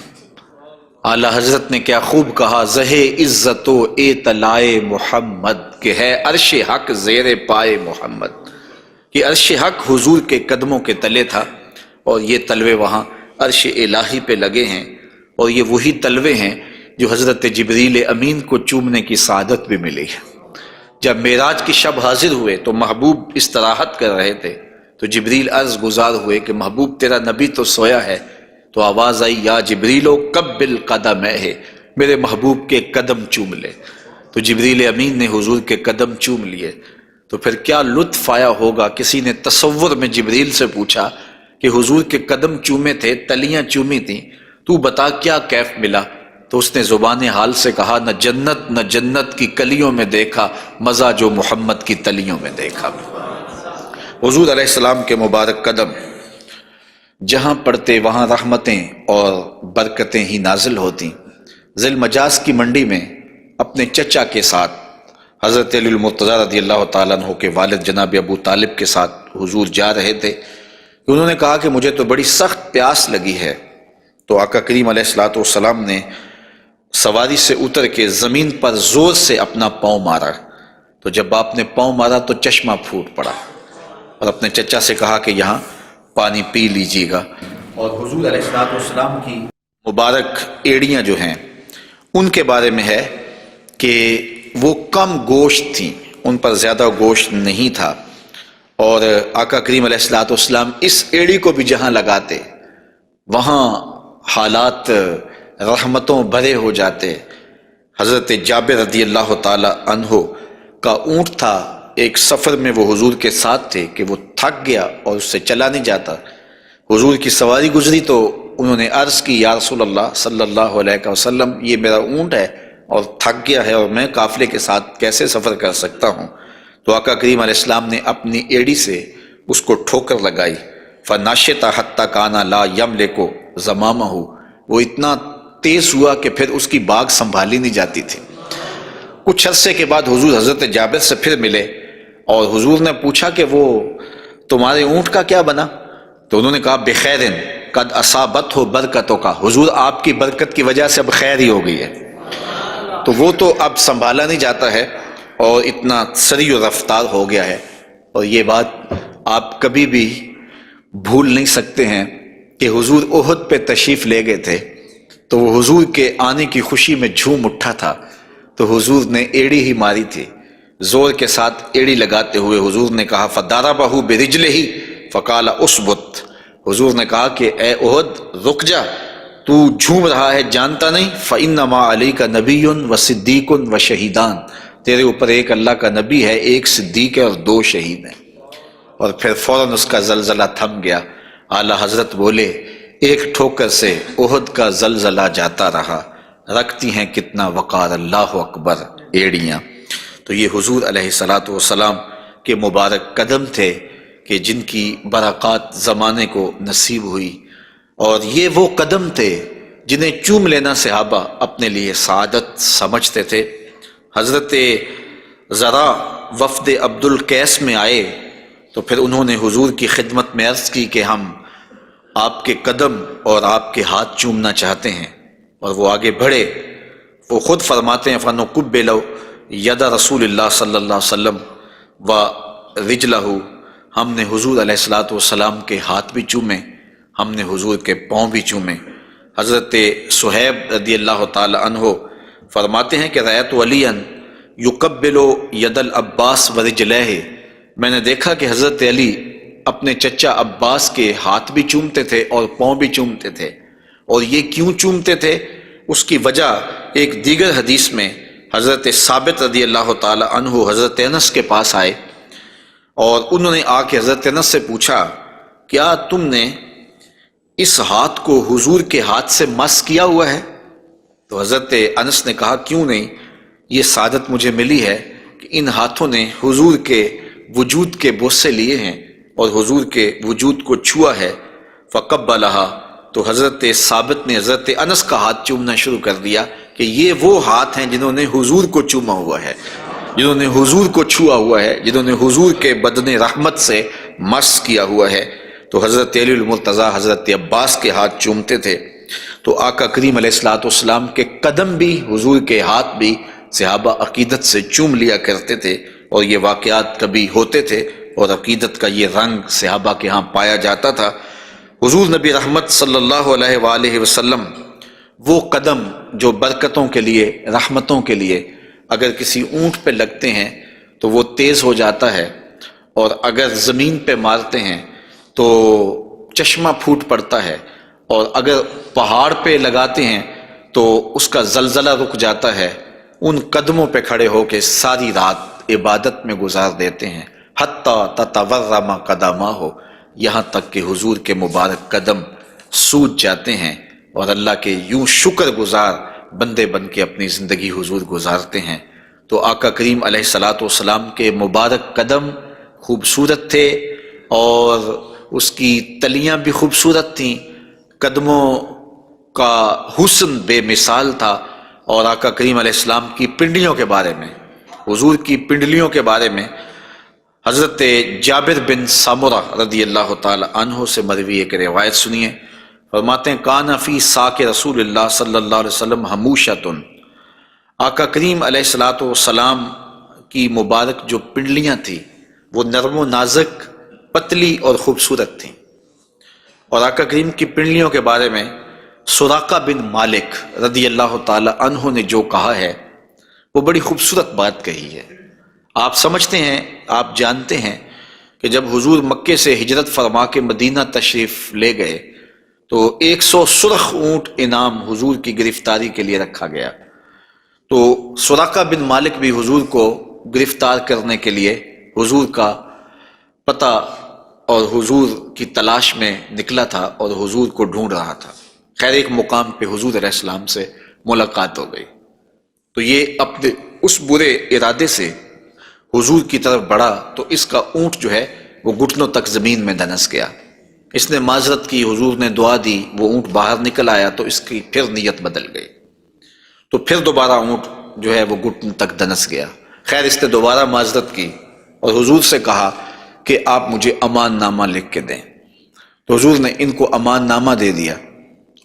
اعلی حضرت نے کیا خوب کہا، زہے عزت و اطلاع محمد، کہ ہے عرش حق زیر پائے محمد، کہ عرش حق حضور کے قدموں کے تلے تھا، اور یہ تلوے وہاں عرش الہی پہ لگے ہیں، اور یہ وہی تلوے ہیں جو حضرت جبریل امین کو چومنے کی سعادت بھی ملی ہے۔ جب معراج کی شب حاضر ہوئے تو محبوب استراحت کر رہے تھے، تو جبریل عرض گزار ہوئے کہ محبوب تیرا نبی تو سویا ہے، تو آواز آئی یا جبریلو قبل قدمہ، میرے محبوب کے قدم چوم لے۔ تو جبریل امین نے حضور کے قدم چوم لیے، تو پھر کیا لطف آیا ہوگا۔ کسی نے تصور میں جبریل سے پوچھا کہ حضور کے قدم چومے تھے، تلیاں چومی تھیں، تو بتا کیا کیف ملا؟ تو اس نے زبان حال سے کہا، نہ جنت کی کلیوں میں دیکھا مزہ جو محمد کی تلیوں میں دیکھا۔ حضور علیہ السلام کے مبارک قدم جہاں پڑتے وہاں رحمتیں اور برکتیں ہی نازل ہوتی۔ ذی المجاز کی منڈی میں اپنے چچا کے ساتھ حضرت علی المرتضیٰ رضی اللہ تعالیٰ عنہ کے والد جناب ابو طالب کے ساتھ حضور جا رہے تھے، کہ انہوں نے کہا کہ مجھے تو بڑی سخت پیاس لگی ہے۔ تو آقا کریم علیہ الصلوۃ والسلام نے سواری سے اتر کے زمین پر زور سے اپنا پاؤں مارا، تو جب آپ نے پاؤں مارا تو چشمہ پھوٹ پڑا، اور اپنے چچا سے کہا کہ یہاں پانی پی لیجیے گا۔ اور حضور علیہ الصلوۃ والسلام کی مبارک ایڑیاں جو ہیں ان کے بارے میں ہے کہ وہ کم گوشت تھیں، ان پر زیادہ گوشت نہیں تھا، اور آقا کریم علیہ الصلوۃ والسلام اس ایڑی کو بھی جہاں لگاتے وہاں حالات رحمتوں بھرے ہو جاتے۔ حضرت جابر رضی اللہ تعالی عنہ کا اونٹ تھا، ایک سفر میں وہ حضور کے ساتھ تھے کہ وہ تھک گیا اور اس سے چلا نہیں جاتا۔ حضور کی سواری گزری تو انہوں نے عرض کی، یا رسول اللہ صلی اللہ علیہ وسلم، یہ میرا اونٹ ہے اور تھک گیا ہے، اور میں قافلے کے ساتھ کیسے سفر کر سکتا ہوں؟ تو آقا کریم علیہ السلام نے اپنی ایڑی سے اس کو ٹھوکر لگائی، فناشطا حتی کانا لا یملک زمامہ، وہ اتنا تیز ہوا کہ پھر اس کی باگ سنبھالی نہیں جاتی تھی۔ کچھ عرصے کے بعد حضور حضرت جابر سے پھر ملے، اور حضور نے پوچھا کہ وہ تمہارے اونٹ کا کیا بنا؟ تو انہوں نے کہا بخیرن قد اصابت ہو برکتوں کا، حضور آپ کی برکت کی وجہ سے اب خیر ہی ہو گئی ہے۔ تو وہ تو اب سنبھالا نہیں جاتا ہے اور اتنا سریع و رفتار ہو گیا ہے۔ اور یہ بات آپ کبھی بھی بھول نہیں سکتے ہیں کہ حضور احد پہ تشریف لے گئے تھے، تو وہ حضور کے آنے کی خوشی میں جھوم اٹھا تھا، تو حضور نے ایڑی ہی ماری تھی، زور کے ساتھ ایڑی لگاتے ہوئے حضور نے کہا فَضَرَبَهُ بِرِجْلِهِ فَقَالَ اُثْبُتْ، حضور نے کہا کہ اے احد رک جا، تو جھوم رہا ہے جانتا نہیں، فَإِنَّمَا عَلَيْكَ نَبِيٌّ وَصِدِّيقٌ وَشَهِيدَانِ، تیرے اوپر ایک اللہ کا نبی ہے، ایک صدیق ہے اور 2 شہید ہیں۔ اور پھر فوراً اس کا زلزلہ تھم گیا۔ اعلیٰ حضرت بولے، ایک ٹھوکر سے احد کا زلزلہ جاتا رہا، رکھتی ہیں کتنا وقار اللہ اکبر ایڑیاں۔ تو یہ حضور علیہ الصلوۃ والسلام کے مبارک قدم تھے کہ جن کی برکات زمانے کو نصیب ہوئی، اور یہ وہ قدم تھے جنہیں چوم لینا صحابہ اپنے لیے سعادت سمجھتے تھے۔ حضرت ذرا وفد عبد القیس میں آئے تو پھر انہوں نے حضور کی خدمت میں عرض کی کہ ہم آپ کے قدم اور آپ کے ہاتھ چومنا چاہتے ہیں، اور وہ آگے بڑھے۔ وہ خود فرماتے ہیں فَنُقُبِّلُ یَدَ رسول اللہ صلی اللہ علیہ وسلم وَرِجْلَهُ، ہم نے حضور علیہ الصلوۃ والسلام کے ہاتھ بھی چومے، ہم نے حضور کے پاؤں بھی چومے۔ حضرت صہیب رضی اللہ تعالی عنہ فرماتے ہیں کہ رأیت علیٰ یقبل ید العباس ورجلہ، میں نے دیکھا کہ حضرت علی اپنے چچا عباس کے ہاتھ بھی چومتے تھے اور پاؤں بھی چومتے تھے، اور یہ کیوں چومتے تھے اس کی وجہ ایک دیگر حدیث میں حضرت ثابت رضی اللہ تعالی عنہ حضرت انس کے پاس آئے اور انہوں نے آ کے حضرت انس سے پوچھا کیا تم نے اس ہاتھ کو حضور کے ہاتھ سے مس کیا ہوا ہے؟ تو حضرت انس نے کہا کیوں نہیں، یہ سعادت مجھے ملی ہے کہ ان ہاتھوں نے حضور کے وجود کے بوسے لیے ہیں اور حضور کے وجود کو چھوا ہے۔ فقبلہا، تو حضرت ثابت نے حضرت انس کا ہاتھ چومنا شروع کر دیا کہ یہ وہ ہاتھ ہیں جنہوں نے حضور کو چوما ہوا ہے، جنہوں نے حضور کو چھوا ہوا ہے، جنہوں نے حضور کے بدن رحمت سے مس کیا ہوا ہے۔ تو حضرت علی المرتضیٰ حضرت عباس کے ہاتھ چومتے تھے، تو آقا کریم علیہ الصلوۃ والسلام کے قدم بھی حضور کے ہاتھ بھی صحابہ عقیدت سے چوم لیا کرتے تھے، اور یہ واقعات کبھی ہوتے تھے اور عقیدت کا یہ رنگ صحابہ کے ہاں پایا جاتا تھا۔ حضور نبی رحمت صلی اللہ علیہ وآلہ وسلم وہ قدم جو برکتوں کے لیے، رحمتوں کے لیے اگر کسی اونٹ پہ لگتے ہیں تو وہ تیز ہو جاتا ہے، اور اگر زمین پہ مارتے ہیں تو چشمہ پھوٹ پڑتا ہے، اور اگر پہاڑ پہ لگاتے ہیں تو اس کا زلزلہ رک جاتا ہے۔ ان قدموں پہ کھڑے ہو کے ساری رات عبادت میں گزار دیتے ہیں، حتیٰ تتورم قدماہ، یہاں تک کہ حضور کے مبارک قدم سوج جاتے ہیں، اور اللہ کے یوں شکر گزار بندے بن کے اپنی زندگی حضور گزارتے ہیں۔ تو آقا کریم علیہ الصلوۃ والسلام کے مبارک قدم خوبصورت تھے، اور اس کی تلیاں بھی خوبصورت تھیں، قدموں کا حسن بے مثال تھا۔ اور آقا کریم علیہ السلام کی پنڈلیوں کے بارے میں، حضور کی پنڈلیوں کے بارے میں حضرت جابر بن سمرہ رضی اللہ تعالی عنہ سے مروی ایک روایت سنیے۔ فرماتے ہیں کان فی ساق رسول اللہ صلی اللہ علیہ وسلم حموشۃ، آقا کریم علیہ الصلوۃ والسلام کی مبارک جو پنڈلیاں تھیں وہ نرم و نازک، پتلی اور خوبصورت تھیں۔ اور آقا کریم کی پنڈلیوں کے بارے میں سراقہ بن مالک رضی اللہ تعالی عنہ نے جو کہا ہے وہ بڑی خوبصورت بات کہی ہے۔ آپ سمجھتے ہیں، آپ جانتے ہیں کہ جب حضور مکے سے ہجرت فرما کے مدینہ تشریف لے گئے تو 100 سرخ اونٹ انعام حضور کی گرفتاری کے لیے رکھا گیا۔ تو سراقہ بن مالک بھی حضور کو گرفتار کرنے کے لیے حضور کا پتہ اور حضور کی تلاش میں نکلا تھا اور حضور کو ڈھونڈ رہا تھا۔ خیر ایک مقام پہ حضور علیہ السلام سے ملاقات ہو گئی، تو یہ اپنے اس برے ارادے سے حضور کی طرف بڑھا تو اس کا اونٹ جو ہے وہ گھٹنوں تک زمین میں دنس گیا۔ اس نے معذرت کی، حضور نے دعا دی، وہ اونٹ باہر نکل آیا تو اس کی پھر نیت بدل گئی، تو پھر دوبارہ اونٹ جو ہے وہ گھٹن تک دنس گیا۔ خیر اس نے دوبارہ معذرت کی اور حضور سے کہا کہ آپ مجھے امان نامہ لکھ کے دیں۔ تو حضور نے ان کو امان نامہ دے دیا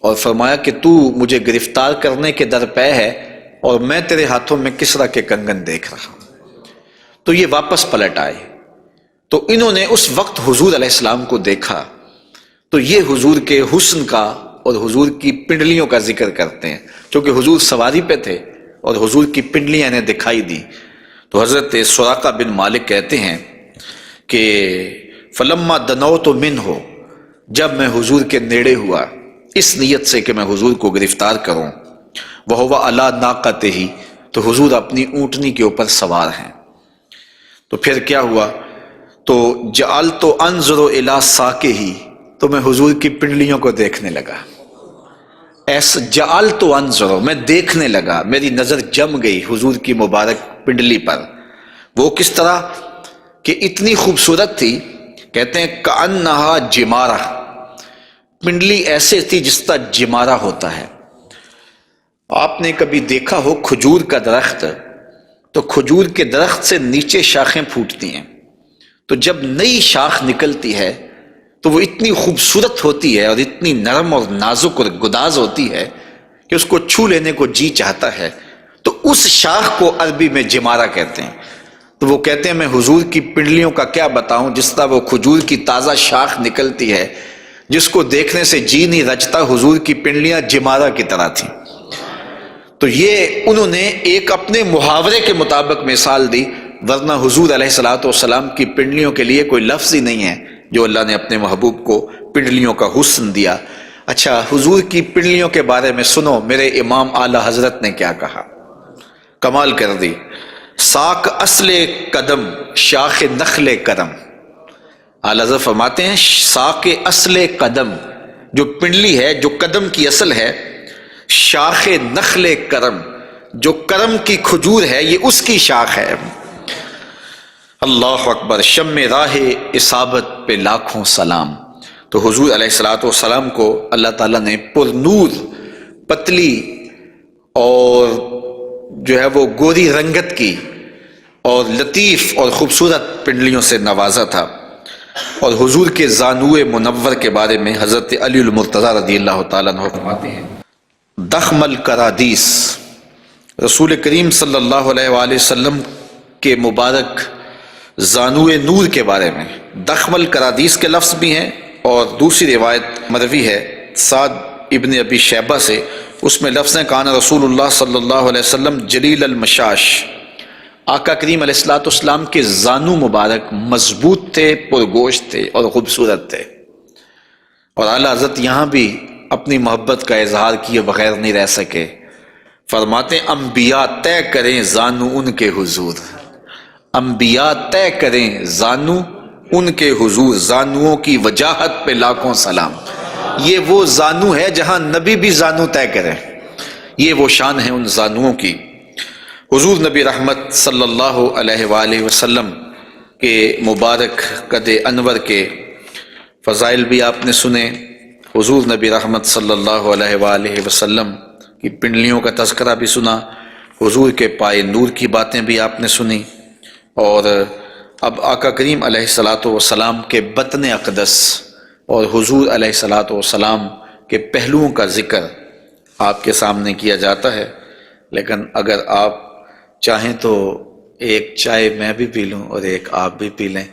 اور فرمایا کہ تو مجھے گرفتار کرنے کے درپے ہے اور میں تیرے ہاتھوں میں کسرا کے کنگن دیکھ رہا ہوں۔ تو یہ واپس پلٹ آئے، تو انہوں نے اس وقت حضور علیہ السلام کو دیکھا، تو یہ حضور کے حسن کا اور حضور کی پنڈلیوں کا ذکر کرتے ہیں، کیونکہ حضور سواری پہ تھے اور حضور کی پنڈلیاں انہیں دکھائی دی۔ تو حضرت سراقہ بن مالک کہتے ہیں کہ فلما دنوت منہ، جب میں حضور کے نیڑے ہوا اس نیت سے کہ میں حضور کو گرفتار کروں، وہو علی ناقتہ، تو حضور اپنی اونٹنی کے اوپر سوار ہیں۔ تو پھر کیا ہوا، تو جعلت انظر الی ساقہ، تو میں حضور کی پنڈلیوں کو دیکھنے لگا۔ ایسا جعلت انظر، میں دیکھنے لگا، میری نظر جم گئی حضور کی مبارک پنڈلی پر۔ وہ کس طرح کہ اتنی خوبصورت تھی، کہتے ہیں کأنہا جمارہ، پنڈلی ایسے تھی جس طرح جمارہ ہوتا ہے۔ آپ نے کبھی دیکھا ہو کھجور کا درخت، تو کھجور کے درخت سے نیچے شاخیں پھوٹتی ہیں، تو جب نئی شاخ نکلتی ہے تو وہ اتنی خوبصورت ہوتی ہے اور اتنی نرم اور نازک اور گداز ہوتی ہے کہ اس کو چھو لینے کو جی چاہتا ہے، تو اس شاخ کو عربی میں جمارہ کہتے ہیں۔ تو وہ کہتے ہیں میں حضور کی پنڈلیوں کا کیا بتاؤں، جس طرح وہ کھجور کی تازہ شاخ نکلتی ہے جس کو دیکھنے سے جی نہیں رجتا، حضور کی پنڈلیاں جمارہ کی طرح تھیں۔ تو یہ انہوں نے ایک اپنے محاورے کے مطابق مثال دی، ورنہ حضور علیہ الصلوۃ والسلام کی پنڈلیوں کے لیے کوئی لفظ ہی نہیں ہے جو اللہ نے اپنے محبوب کو پنڈلیوں کا حسن دیا۔ اچھا، حضور کی پنڈلیوں کے بارے میں سنو میرے امام اعلی حضرت نے کیا کہا، کمال کر دی۔ ساک اصل قدم شاخ نخل کرم، اعلی حضرت فرماتے ہیں ساک اصل قدم، جو پنڈلی ہے، جو قدم کی اصل ہے، شاخ نخل کرم، جو کرم کی کھجور ہے، یہ اس کی شاخ ہے۔ اللہ اکبر، شم راہ اصابت پہ لاکھوں سلام۔ تو حضور علیہ الصلوۃ والسلام کو اللہ تعالیٰ نے پر نور، پتلی اور جو ہے وہ گوری رنگت کی اور لطیف اور خوبصورت پنڈلیوں سے نوازا تھا۔ اور حضور کے زانوئے منور کے بارے میں حضرت علی المرتضیٰ رضی اللہ تعالیٰ عنہ فرماتے ہیں دخم الکرادیس، رسول کریم صلی اللہ علیہ وآلہ وسلم کے مبارک زانوئے نور کے بارے میں دخم الکرادیس کے لفظ بھی ہیں، اور دوسری روایت مروی ہے سعد ابن ابی شیبہ سے، اس میں لفظ ہیں کان رسول اللہ صلی اللہ علیہ وسلم جلیل المشاش، آقا کریم علیہ الصلوۃ والسلام کے زانو مبارک مضبوط تھے، پرگوشت تھے اور خوبصورت تھے۔ اور اعلیٰ حضرت یہاں بھی اپنی محبت کا اظہار کیے بغیر نہیں رہ سکے، فرماتے ہیں انبیاء طے کریں زانو ان کے حضور، انبیاء طے کریں زانو ان کے حضور، زانوؤں کی وجاہت پہ لاکھوں سلام۔ یہ وہ زانو ہے جہاں نبی بھی زانو طے کرے، یہ وہ شان ہے ان زانوؤں کی۔ حضور نبی رحمت صلی اللہ علیہ وآلہ وسلم کے مبارک قد انور کے فضائل بھی آپ نے سنے، حضور نبی رحمت صلی اللہ علیہ وآلہ وسلم کی پنڈلیوں کا تذکرہ بھی سنا، حضور کے پائے نور کی باتیں بھی آپ نے سنی، اور اب آقا کریم علیہ الصلوۃ والسلام کے بطن اقدس اور حضور علیہ الصلوۃ والسلام کے پہلوؤں کا ذکر آپ کے سامنے کیا جاتا ہے۔ لیکن اگر آپ چاہیں تو ایک چائے میں بھی پی لوں اور ایک آپ بھی پی لیں۔